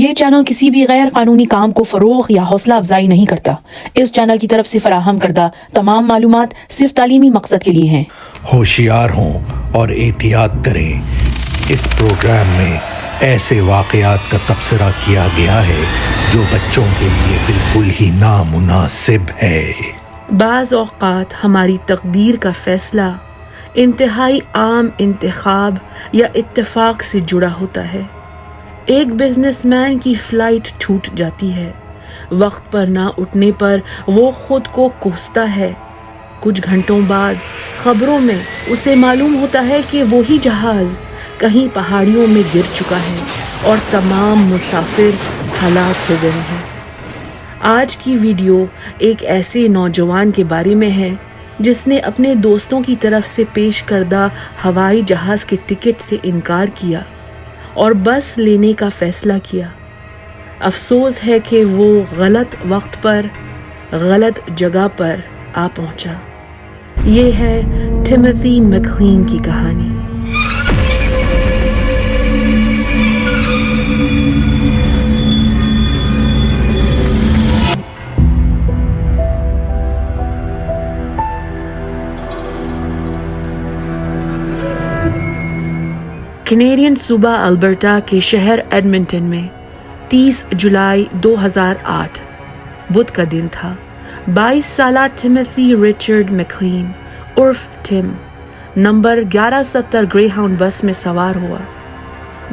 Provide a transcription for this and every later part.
یہ چینل کسی بھی غیر قانونی کام کو فروغ یا حوصلہ افزائی نہیں کرتا۔ اس چینل کی طرف سے فراہم کردہ تمام معلومات صرف تعلیمی مقصد کے لیے ہیں۔ ہوشیار ہوں اور احتیاط کریں۔ اس پروگرام میں ایسے واقعات کا تبصرہ کیا گیا ہے جو بچوں کے لیے بالکل ہی نامناسب ہے۔ بعض اوقات ہماری تقدیر کا فیصلہ انتہائی عام انتخاب یا اتفاق سے جڑا ہوتا ہے۔ ایک بزنس مین کی فلائٹ چھوٹ جاتی ہے۔ وقت پر نہ اٹھنے پر وہ خود کو کوستا ہے۔ کچھ گھنٹوں بعد خبروں میں اسے معلوم ہوتا ہے کہ وہی جہاز کہیں پہاڑیوں میں گر چکا ہے اور تمام مسافر ہلاک ہو گئے ہیں۔ آج کی ویڈیو ایک ایسے نوجوان کے بارے میں ہے جس نے اپنے دوستوں کی طرف سے پیش کردہ ہوائی جہاز کے ٹکٹ سے انکار کیا اور بس لینے کا فیصلہ کیا۔ افسوس ہے کہ وہ غلط وقت پر غلط جگہ پر آ پہنچا۔ یہ ہے ٹیموتھی میکلین کی کہانی۔ کینیڈین صوبہ البرٹا کے شہر ایڈمنٹن میں 30 جولائی 2008 بدھ کا دن تھا۔ 22 سالہ ٹیموتھی رچرڈ میکلین عرف ٹم نمبر 1170 گرے ہاؤنڈ بس میں سوار ہوا۔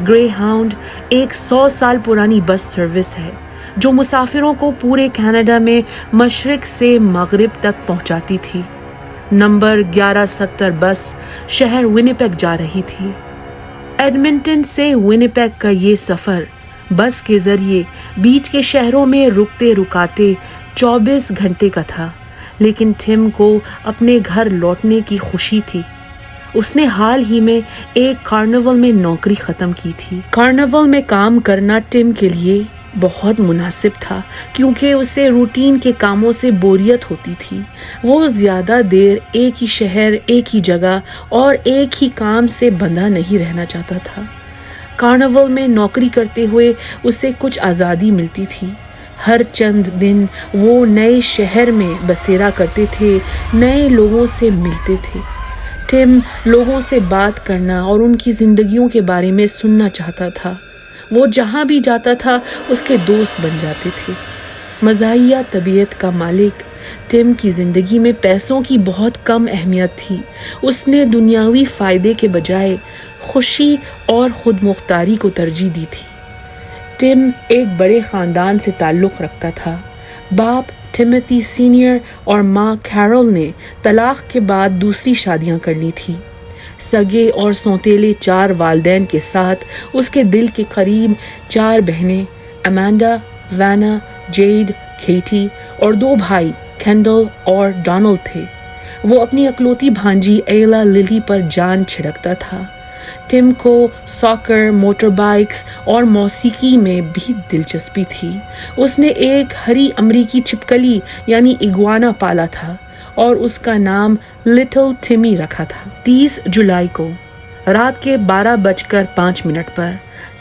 گرے ہاؤنڈ ایک 100 سال پرانی بس سروس ہے جو مسافروں کو پورے کینیڈا میں مشرق سے مغرب تک پہنچاتی تھی۔ نمبر 1170 بس شہر ونیپیگ جا رہی تھی۔ ایڈمنٹن سے ونیپیگ کا یہ سفر بس کے ذریعے بیچ کے شہروں میں رکتے رکاتے 24 گھنٹے کا تھا، لیکن ٹم کو اپنے گھر لوٹنے کی خوشی تھی۔ اس نے حال ہی میں ایک کارنیول میں نوکری ختم کی تھی۔ کارنیول میں کام کرنا ٹم کے لیے بہت مناسب تھا کیونکہ اسے روٹین کے کاموں سے بوریت ہوتی تھی۔ وہ زیادہ دیر ایک ہی شہر، ایک ہی جگہ اور ایک ہی کام سے بندھا نہیں رہنا چاہتا تھا۔ کارنیول میں نوکری کرتے ہوئے اسے کچھ آزادی ملتی تھی۔ ہر چند دن وہ نئے شہر میں بسیرا کرتے تھے، نئے لوگوں سے ملتے تھے۔ ٹم لوگوں سے بات کرنا اور ان کی زندگیوں کے بارے میں سننا چاہتا تھا۔ وہ جہاں بھی جاتا تھا اس کے دوست بن جاتے تھے۔ مزاحیہ طبیعت کا مالک ٹم کی زندگی میں پیسوں کی بہت کم اہمیت تھی۔ اس نے دنیاوی فائدے کے بجائے خوشی اور خود مختاری کو ترجیح دی تھی۔ ٹم ایک بڑے خاندان سے تعلق رکھتا تھا۔ باپ ٹیموتھی سینئر اور ماں کیرول نے طلاق کے بعد دوسری شادیاں کر لی تھی۔ سگے اور سوتیلے 4 والدین کے ساتھ اس کے دل کے قریب 4 بہنیں امانڈا، وانا، جیڈ، کیٹی اور 2 بھائی کینڈل اور ڈونلڈ تھے۔ وہ اپنی اکلوتی بھانجی ایلا للی پر جان چھڑکتا تھا۔ ٹم کو ساکر، موٹر بائکس اور موسیقی میں بھی دلچسپی تھی۔ اس نے ایک ہری امریکی چھپکلی یعنی اگوانا پالا تھا اور اس کا نام لٹل ٹمی رکھا تھا۔ 30 جولائی کو رات کے 12:05 پر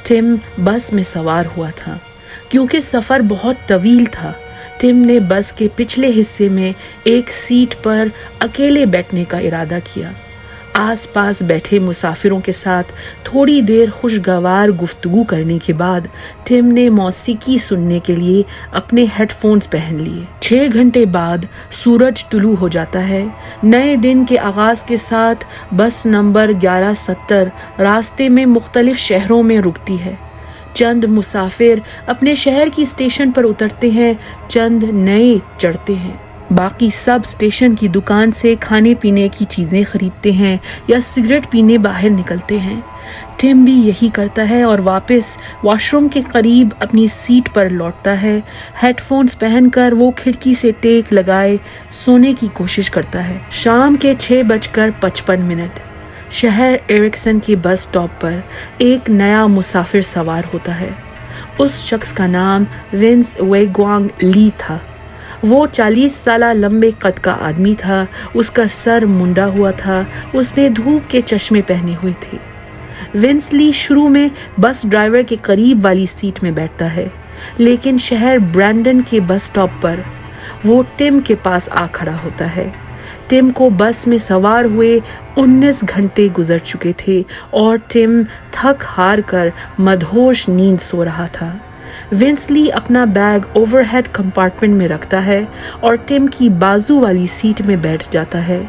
ٹم بس میں سوار ہوا تھا۔ کیونکہ سفر بہت طویل تھا، ٹم نے بس کے پچھلے حصے میں ایک سیٹ پر اکیلے بیٹھنے کا ارادہ کیا۔ آس پاس بیٹھے مسافروں کے ساتھ تھوڑی دیر خوشگوار گفتگو کرنے کے بعد ٹم نے موسیقی سننے کے لیے اپنے ہیڈ فونز پہن لیے۔ 6 گھنٹے بعد سورج طلوع ہو جاتا ہے۔ نئے دن کے آغاز کے ساتھ بس نمبر 1170 راستے میں مختلف شہروں میں رکتی ہے۔ چند مسافر اپنے شہر کی اسٹیشن پر اترتے ہیں، چند نئے چڑھتے ہیں۔ باقی سب اسٹیشن کی دکان سے کھانے پینے کی چیزیں خریدتے ہیں یا سگریٹ پینے باہر نکلتے ہیں۔ ٹم بھی یہی کرتا ہے اور واپس واش روم کے قریب اپنی سیٹ پر لوٹتا ہے۔ ہیڈ فونز پہن کر وہ کھڑکی سے ٹیک لگائے سونے کی کوشش کرتا ہے۔ شام کے 6:55 شہر ایرکسن کے بس سٹاپ پر ایک نیا مسافر سوار ہوتا ہے۔ اس شخص کا نام ونس ویگوانگ لی تھا۔ وہ 40 سالہ لمبے قد کا آدمی تھا۔ اس کا سر منڈا ہوا تھا۔ اس نے دھوپ کے چشمے پہنے ہوئے تھے۔ ونسلی شروع میں بس ڈرائیور کے قریب والی سیٹ میں بیٹھتا ہے، لیکن شہر برینڈن کے بس سٹاپ پر وہ ٹم کے پاس آ کھڑا ہوتا ہے۔ ٹم کو بس میں سوار ہوئے 19 گھنٹے گزر چکے تھے اور ٹم تھک ہار کر مدہوش نیند سو رہا تھا۔ ونسلی اپنا بیگ اوور ہیڈ کمپارٹمنٹ میں رکھتا ہے اور ٹم کی بازو والی سیٹ میں بیٹھ جاتا ہے۔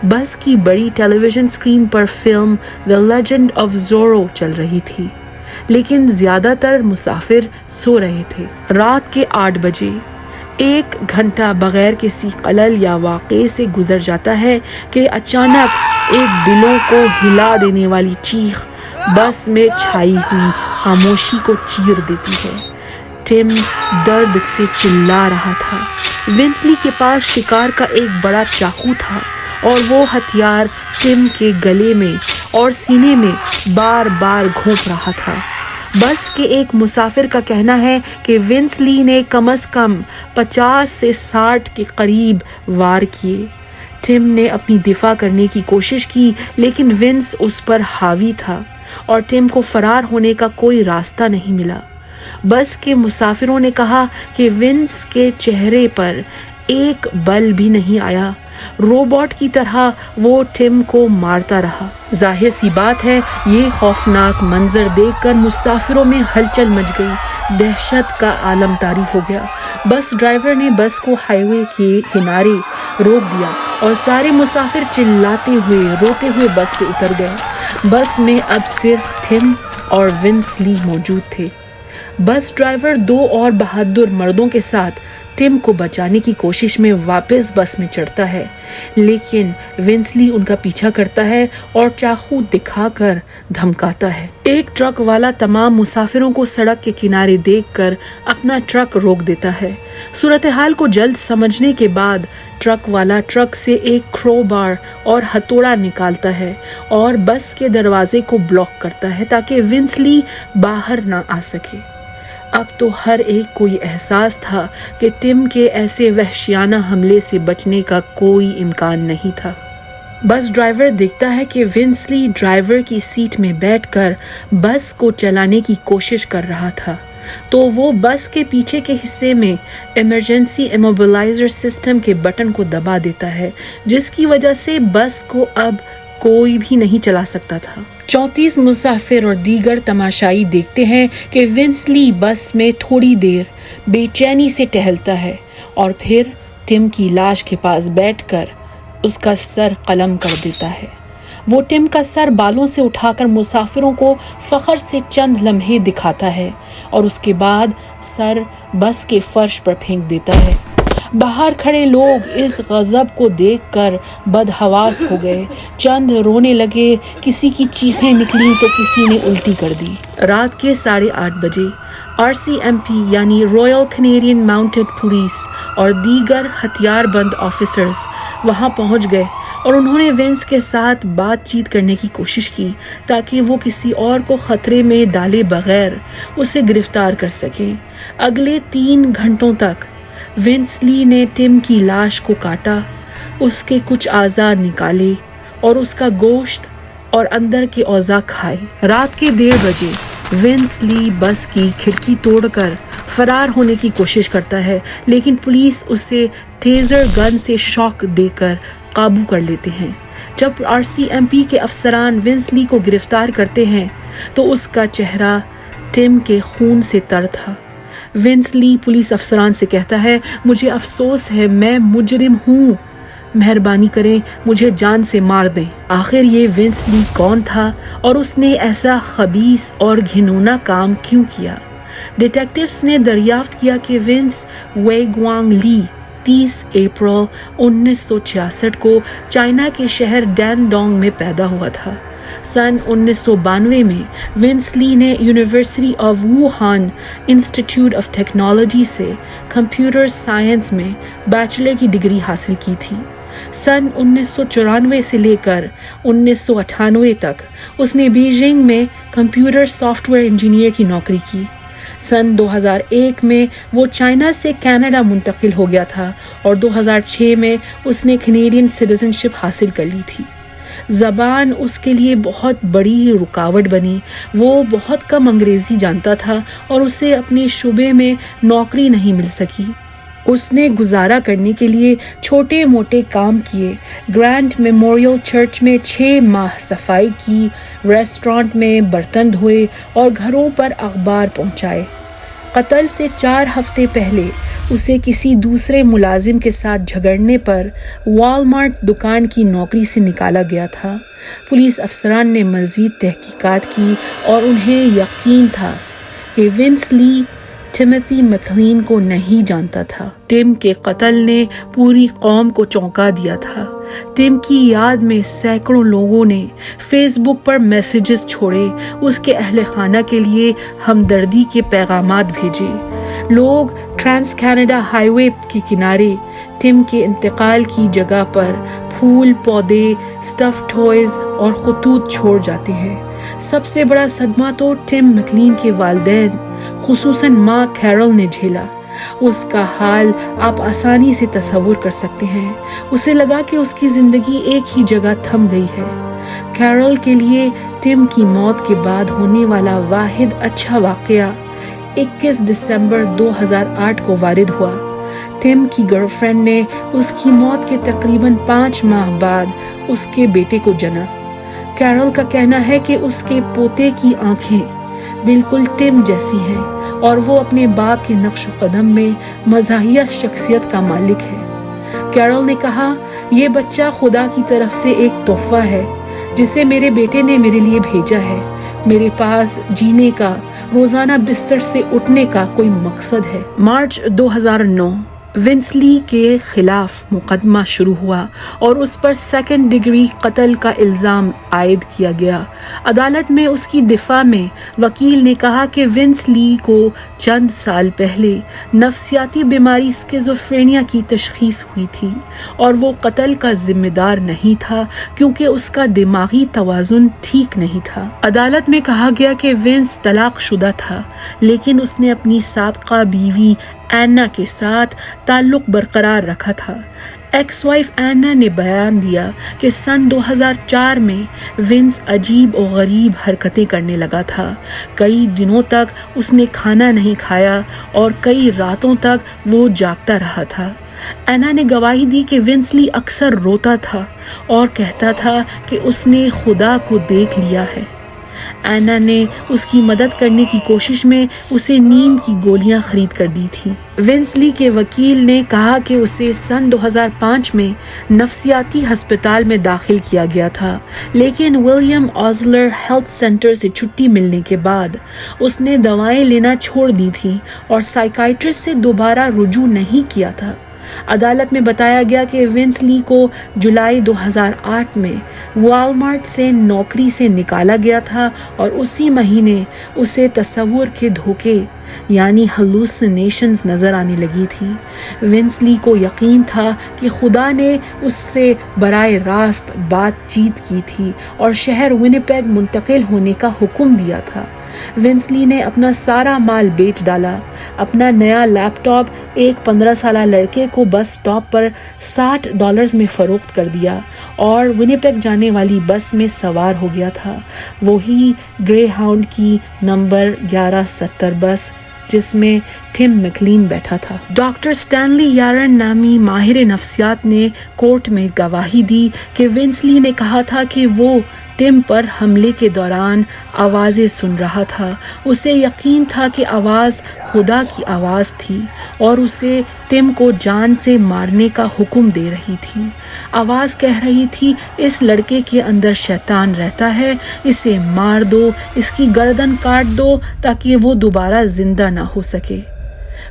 بس کی بڑی ٹیلی ویژن اسکرین پر film the legend of Zorro چل رہی تھی، لیکن زیادہ تر مسافر سو رہے تھے۔ رات کے 8 بجے 1 گھنٹہ بغیر کسی خلل یا واقعے سے گزر جاتا ہے کہ اچانک ایک دلوں کو ہلا دینے والی چیخ بس میں چھائی ہوئی خاموشی کو چیر دیتی ہے۔ ٹم درد سے چلا رہا تھا۔ ونسلی کے پاس شکار کا ایک بڑا چاقو تھا اور وہ ہتھیار ٹم کے گلے میں اور سینے میں بار بار گھونپ رہا تھا۔ بس کے ایک مسافر کا کہنا ہے کہ ونسلی نے کم از کم 50 سے 60 کے قریب وار کیے۔ ٹم نے اپنی دفاع کرنے کی کوشش کی، لیکن ونس اس پر حاوی تھا اور ٹم کو فرار ہونے کا کوئی راستہ نہیں ملا۔ بس کے مسافروں نے کہا کہ ونس کے چہرے پر ایک بل بھی نہیں آیا۔ روبوٹ کی طرح وہ ٹم کو مارتا رہا۔ ظاہر سی بات ہے، یہ خوفناک منظر دیکھ کر مسافروں میں ہلچل مچ گئی، دہشت کا عالم طاری ہو گیا۔ بس ڈرائیور نے بس کو ہائی وے کے کنارے روک دیا اور سارے مسافر چلاتے ہوئے روتے ہوئے بس سے اتر گئے۔ بس میں اب صرف ٹم اور ونسلی موجود تھے۔ بس ڈرائیور 2 اور بہادر مردوں کے ساتھ ٹم کو بچانے کی کوشش میں واپس بس میں چڑھتا ہے، لیکن ونسلی ان کا پیچھا کرتا ہے اور چاقو دکھا کر دھمکاتا ہے۔ ایک ٹرک والا تمام مسافروں کو سڑک کے کنارے دیکھ کر اپنا ٹرک روک دیتا ہے۔ صورتحال کو جلد سمجھنے کے بعد ٹرک والا ٹرک سے ایک کرو بار اور ہتھوڑا نکالتا ہے اور بس کے دروازے کو بلاک کرتا ہے تاکہ ونسلی باہر نہ آ سکے۔ اب تو ہر ایک کو یہ احساس تھا کہ ٹم کے ایسے وحشیانہ حملے سے بچنے کا کوئی امکان نہیں تھا۔ بس ڈرائیور دیکھتا ہے کہ ونسلی ڈرائیور کی سیٹ میں بیٹھ کر بس کو چلانے کی کوشش کر رہا تھا، تو وہ بس کے پیچھے کے حصے میں ایمرجنسی ایموبلائزر سسٹم کے بٹن کو دبا دیتا ہے، جس کی وجہ سے بس کو اب کوئی بھی نہیں چلا سکتا تھا۔ 34 مسافر اور دیگر تماشائی دیکھتے ہیں کہ ونسلی بس میں تھوڑی دیر بے چینی سے ٹہلتا ہے اور پھر ٹم کی لاش کے پاس بیٹھ کر اس کا سر قلم کر دیتا ہے۔ وہ ٹم کا سر بالوں سے اٹھا کر مسافروں کو فخر سے چند لمحے دکھاتا ہے اور اس کے بعد سر بس کے فرش پر پھینک دیتا ہے۔ باہر کھڑے لوگ اس غضب کو دیکھ کر بدحواس ہو گئے، چند رونے لگے، کسی کی چیخیں نکلی تو کسی نے الٹی کر دی۔ رات کے 8:30 بجے RCMP یعنی رائل کینیڈین ماؤنٹڈ پولیس اور دیگر ہتھیار بند آفیسرز وہاں پہنچ گئے اور انہوں نے ونس کے ساتھ بات چیت کرنے کی کوشش کی تاکہ وہ کسی اور کو خطرے میں ڈالے بغیر اسے گرفتار کر سکیں۔ اگلے 3 گھنٹوں تک ونسلی نے ٹم کی لاش کو کاٹا، اس کے کچھ اعضاء نکالے اور اس کا گوشت اور اندر کے اعضاء کھائے۔ رات کے 1:30 بجے ونسلی بس کی کھڑکی توڑ کر فرار ہونے کی کوشش کرتا ہے، لیکن پولیس اسے ٹیزر گن سے شاک دے کر قابو کر لیتے ہیں۔ جب RCMP کے افسران ونسلی کو گرفتار کرتے ہیں تو اس کا چہرہ ٹم کے خون سے تر تھا۔ ونسلی پولیس افسران سے کہتا ہے، مجھے افسوس ہے، میں مجرم ہوں، مہربانی کریں مجھے جان سے مار دیں۔ آخر یہ ونسلی کون تھا اور اس نے ایسا خبیث اور گھنونا کام کیوں کیا؟ ڈیٹیکٹیوز نے دریافت کیا کہ ونس وے گوانگ لی 30 اپریل 1966 کو چائنا کے شہر ڈین ڈونگ میں پیدا ہوا تھا۔ سن 1992 میں ونسلی نے university of Wuhan institute of technology سے کمپیوٹر سائنس میں بیچلر کی ڈگری حاصل کی تھی۔ سن 1994 سے لے کر 1998 تک اس نے بیجنگ میں کمپیوٹر سافٹ ویئر انجینئر کی نوکری کی۔ سن 2001 میں وہ چائنا سے کینیڈا منتقل ہو گیا تھا اور 2006 میں اس نے کینیڈین سٹیزن شپ حاصل کر لی تھی۔ زبان اس کے لیے بہت بڑی رکاوٹ بنی. وہ بہت کم انگریزی جانتا تھا اور اسے اپنے شعبے میں نوکری نہیں مل سکی. اس نے گزارا کرنے کے لیے چھوٹے موٹے کام کیے. گرینٹ میموریل چرچ میں 6 ماہ صفائی کی، ریسٹورانٹ میں برتن دھوئے اور گھروں پر اخبار پہنچائے. قتل سے 4 ہفتے پہلے اسے کسی دوسرے ملازم کے ساتھ جھگڑنے پر والمارٹ دکان کی نوکری سے نکالا گیا تھا. پولیس افسران نے مزید تحقیقات کی اور انہیں یقین تھا کہ ونس لی ٹیموتھی میکلین کو نہیں جانتا تھا. ٹم کے قتل نے پوری قوم کو چونکا دیا تھا. ٹم کی یاد میں سینکڑوں لوگوں نے فیس بک پر میسیجز چھوڑے، اس کے اہل خانہ کے لیے ہمدردی کے پیغامات بھیجے. لوگ ٹرانس کینیڈا ہائی وے کے کنارے ٹم کے انتقال کی جگہ پر پھول، پودے، اسٹف ٹوائز اور خطوط چھوڑ جاتے ہیں. سب سے بڑا صدمہ تو ٹم میکلین کے والدین خصوصاً ماں کیرول نے جھیلا. اس کا حال آپ آسانی سے تصور کر سکتے ہیں. اسے لگا کہ اس کی زندگی ایک ہی جگہ تھم گئی ہے. کیرول کے لیے ٹم کی موت کے بعد ہونے والا واحد اچھا واقعہ 21 دسمبر 2008 کو وارد ہوا. ٹم کی گرل فرینڈ نے اس کی موت کے تقریباً 5 ماہ بعد اس کے بیٹے کو جنا. کیرول کا کہنا ہے کہ اس کے پوتے کی آنکھیں بالکل ٹم جیسی ہیں اور وہ اپنے باپ کے نقش و قدم میں مزاحیہ شخصیت کا مالک ہے. کیرول نے کہا، یہ بچہ خدا کی طرف سے ایک تحفہ ہے جسے میرے بیٹے نے میرے لیے بھیجا ہے. میرے پاس جینے کا، روزانہ بستر سے اٹھنے کا کوئی مقصد ہے. مارچ 2009 ونس لی کے خلاف مقدمہ شروع ہوا اور اس پر 2nd ڈگری قتل کا الزام عائد کیا گیا. عدالت میں اس کی دفاع میں وکیل نے کہا کہ ونس لی کو چند سال پہلے نفسیاتی بیماری اسکیزوفرینیا کی تشخیص ہوئی تھی اور وہ قتل کا ذمہ دار نہیں تھا کیونکہ اس کا دماغی توازن ٹھیک نہیں تھا. عدالت میں کہا گیا کہ ونس طلاق شدہ تھا لیکن اس نے اپنی سابقہ بیوی اینا کے ساتھ تعلق برقرار رکھا تھا. ایکس وائف اینا نے بیان دیا کہ سن 2004 میں ونس عجیب و غریب حرکتیں کرنے لگا تھا. کئی دنوں تک اس نے کھانا نہیں کھایا اور کئی راتوں تک وہ جاگتا رہا تھا. اینا نے گواہی دی کہ ونس لی اکثر روتا تھا اور کہتا تھا کہ اس نے خدا کو دیکھ لیا ہے. اینا نے اس کی مدد کرنے کی کوشش میں اسے نیند کی گولیاں خرید کر دی تھی. ونس لی کے وکیل نے کہا کہ اسے سن 2005 میں نفسیاتی ہسپتال میں داخل کیا گیا تھا لیکن ولیم آزلر ہیلتھ سینٹر سے چھٹی ملنے کے بعد اس نے دوائیں لینا چھوڑ دی تھیں اور سائیکائٹرسٹ سے دوبارہ رجوع نہیں کیا تھا. عدالت میں بتایا گیا کہ ونس لی کو جولائی 2008 میں والمارٹ سے نوکری سے نکالا گیا تھا اور اسی مہینے اسے تصور کے دھوکے یعنی ہلوسینیشنز نظر آنے لگی تھی. ونس لی کو یقین تھا کہ خدا نے اس سے براہ راست بات چیت کی تھی اور شہر ونیپیگ منتقل ہونے کا حکم دیا تھا. ونس لی نے اپنا سارا مال بیچ ڈالا. اپنا نیا لیپ ٹاپ ایک 15 سالہ لڑکے کو بس سٹاپ پر $60 میں فروخت کر دیا اور ونیپیگ جانے والی بس میں سوار ہو گیا تھا. وہی گرے ہاؤنڈ کی نمبر 1170 بس جس میں ٹم میکلین بیٹھا تھا. ڈاکٹر سٹینلی یارن نامی ماہر نفسیات نے کورٹ میں گواہی دی کہ ونس لی نے کہا تھا کہ وہ ٹم پر حملے کے دوران آوازیں سن رہا تھا. اسے یقین تھا کہ آواز خدا کی آواز تھی اور اسے ٹم کو جان سے مارنے کا حکم دے رہی تھی. آواز کہہ رہی تھی، اس لڑکے کے اندر شیطان رہتا ہے، اسے مار دو، اس کی گردن کاٹ دو تاکہ وہ دوبارہ زندہ نہ ہو سکے.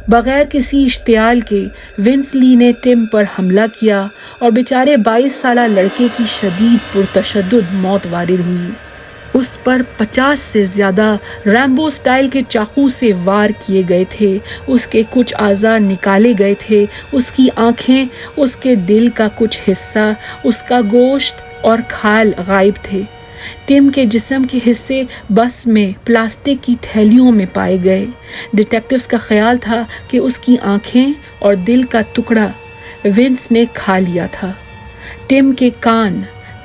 بغیر کسی اشتعال کے ونس لی نے ٹم پر حملہ کیا اور بیچارے 22 سالہ لڑکے کی شدید پرتشدد موت وارد ہوئی. اس پر 50 سے زیادہ ریمبو سٹائل کے چاقو سے وار کیے گئے تھے. اس کے کچھ اعضاء نکالے گئے تھے، اس کی آنکھیں، اس کے دل کا کچھ حصہ، اس کا گوشت اور کھال غائب تھے. ٹم کے جسم کے حصے بس میں پلاسٹک کی تھیلیوں میں پائے گئے. ڈیٹیکٹیوز کا خیال تھا کہ اس کی آنکھیں اور دل کا ٹکڑا ونس نے کھا لیا تھا. ٹم کے کان،